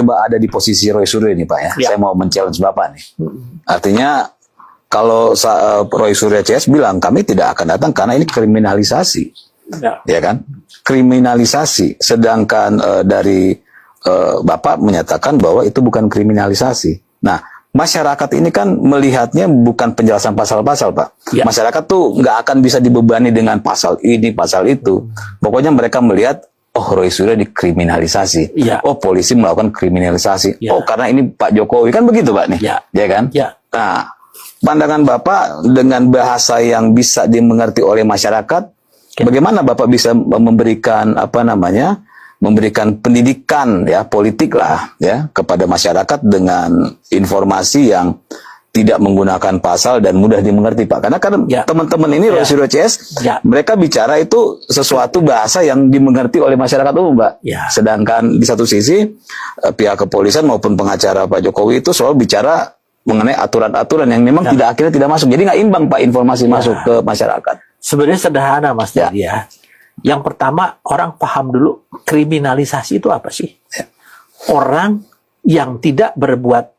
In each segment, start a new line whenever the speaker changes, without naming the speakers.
coba ada di posisi Roy Suryo ini Pak ya. Saya mau men-challenge Bapak nih. Artinya kalau Roy Suryo CS bilang kami tidak akan datang karena ini kriminalisasi. Ya kan? Kriminalisasi. Sedangkan dari Bapak menyatakan bahwa itu bukan kriminalisasi. Nah, masyarakat ini kan melihatnya bukan penjelasan pasal-pasal, Pak. Masyarakat tuh nggak akan bisa dibebani dengan pasal ini, pasal itu. Pokoknya mereka melihat, oh Roy Suryo dikriminalisasi. Oh polisi melakukan kriminalisasi. Oh karena ini Pak Jokowi. Kan begitu, Pak nih. Ya kan? Nah, pandangan Bapak dengan bahasa yang bisa dimengerti oleh masyarakat, bagaimana Bapak bisa memberikan memberikan pendidikan ya politik lah ya kepada masyarakat dengan informasi yang tidak menggunakan pasal dan mudah dimengerti Pak. Karena kan teman-teman ini Roy Suryo CS mereka bicara itu sesuatu bahasa yang dimengerti oleh masyarakat umum Pak. Sedangkan di satu sisi pihak kepolisian maupun pengacara Pak Jokowi itu selalu bicara mengenai aturan-aturan yang memang akhirnya tidak masuk. Jadi nggak imbang Pak informasi masuk ke masyarakat.
Sebenarnya sederhana Mas Dedi ya. Yang pertama, orang paham dulu kriminalisasi itu apa sih? Orang yang tidak berbuat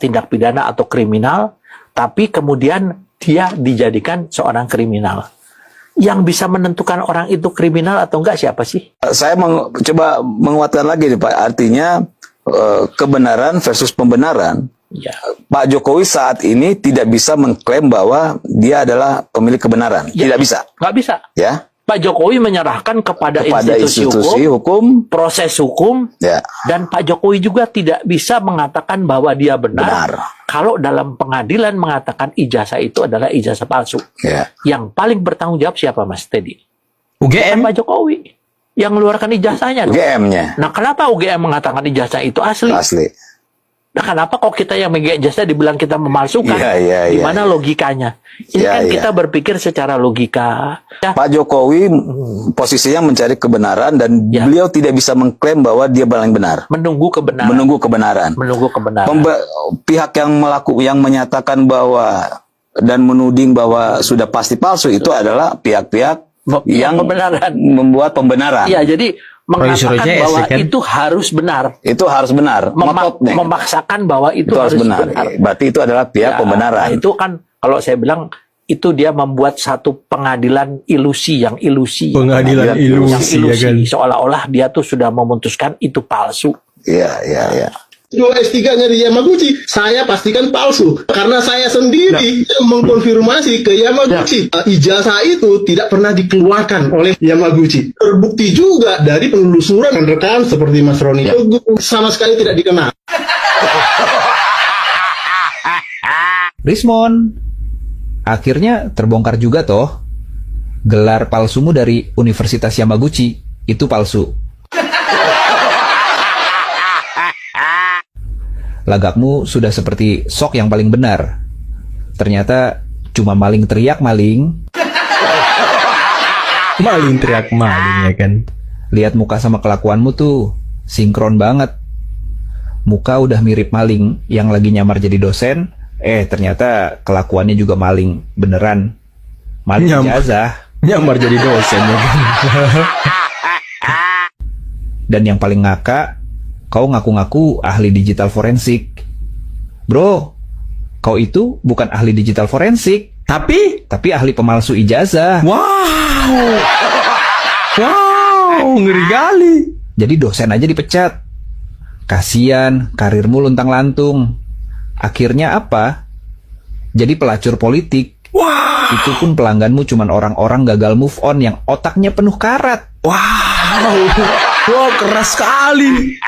tindak pidana atau kriminal, tapi kemudian dia dijadikan seorang kriminal. Yang bisa menentukan orang itu kriminal atau enggak siapa sih?
Saya coba menguatkan lagi nih Pak. Artinya kebenaran versus pembenaran. Pak Jokowi saat ini tidak bisa mengklaim bahwa dia adalah pemilik kebenaran. Tidak bisa.
Nggak bisa.
Ya.
Pak Jokowi menyerahkan kepada institusi hukum, proses hukum, dan Pak Jokowi juga tidak bisa mengatakan bahwa dia benar. Kalau dalam pengadilan mengatakan ijazah itu adalah ijazah palsu. Yang paling bertanggung jawab siapa Mas Teddy?
UGM.
Pak Jokowi yang mengeluarkan ijazahnya.
UGM-nya.
Nah, kenapa UGM mengatakan ijazah itu asli?
Asli.
Nah, kenapa kok kita yang megang ijazah dibilang kita memalsukan? Di mana logikanya? Ini kan kita berpikir secara logika.
Pak Jokowi posisinya mencari kebenaran dan beliau tidak bisa mengklaim bahwa dia paling benar.
Menunggu kebenaran.
Menunggu kebenaran.
Menunggu kebenaran.
Pihak yang menyatakan bahwa dan menuding bahwa sudah pasti palsu itu adalah pihak-pihak yang membuat pembenaran.
Iya, jadi mengatakan bahwa itu harus benar.
Itu harus benar.
Memaksakan bahwa itu harus benar.
Berarti itu adalah pihak pembenaran.
Nah, itu kan kalau saya bilang itu dia membuat satu pengadilan ilusi yang ilusi.
Pengadilan ilusi, ya kan?
Seolah-olah dia tuh sudah memutuskan itu palsu.
Iya.
S3-nya di Yamaguchi, saya pastikan palsu. Karena saya sendiri yang mengkonfirmasi ke Yamaguchi. Ijazah itu tidak pernah dikeluarkan oleh Yamaguchi. Terbukti juga dari penelusuran rekan seperti Mas Roni. Sama sekali tidak dikenal.
Rismon, akhirnya terbongkar juga toh. Gelar palsumu dari Universitas Yamaguchi itu palsu. Lagakmu sudah seperti sok yang paling benar. Ternyata cuma maling teriak maling.
Maling teriak maling, ya kan?
Lihat muka sama kelakuanmu tuh sinkron banget. Muka udah mirip maling yang lagi nyamar jadi dosen, ternyata kelakuannya juga maling beneran. Maling ijazah.
Nyamar jadi dosen, ya kan?
Dan yang paling ngakak, kau ngaku-ngaku ahli digital forensik. Bro, kau itu bukan ahli digital forensik. Tapi ahli pemalsu ijazah.
Wow, ngeri kali.
Jadi dosen aja dipecat. Kasian, karirmu luntang-lantung. Akhirnya apa? Jadi pelacur politik. Itu pun pelangganmu cuman orang-orang gagal move on yang otaknya penuh karat.
Wow, keras sekali.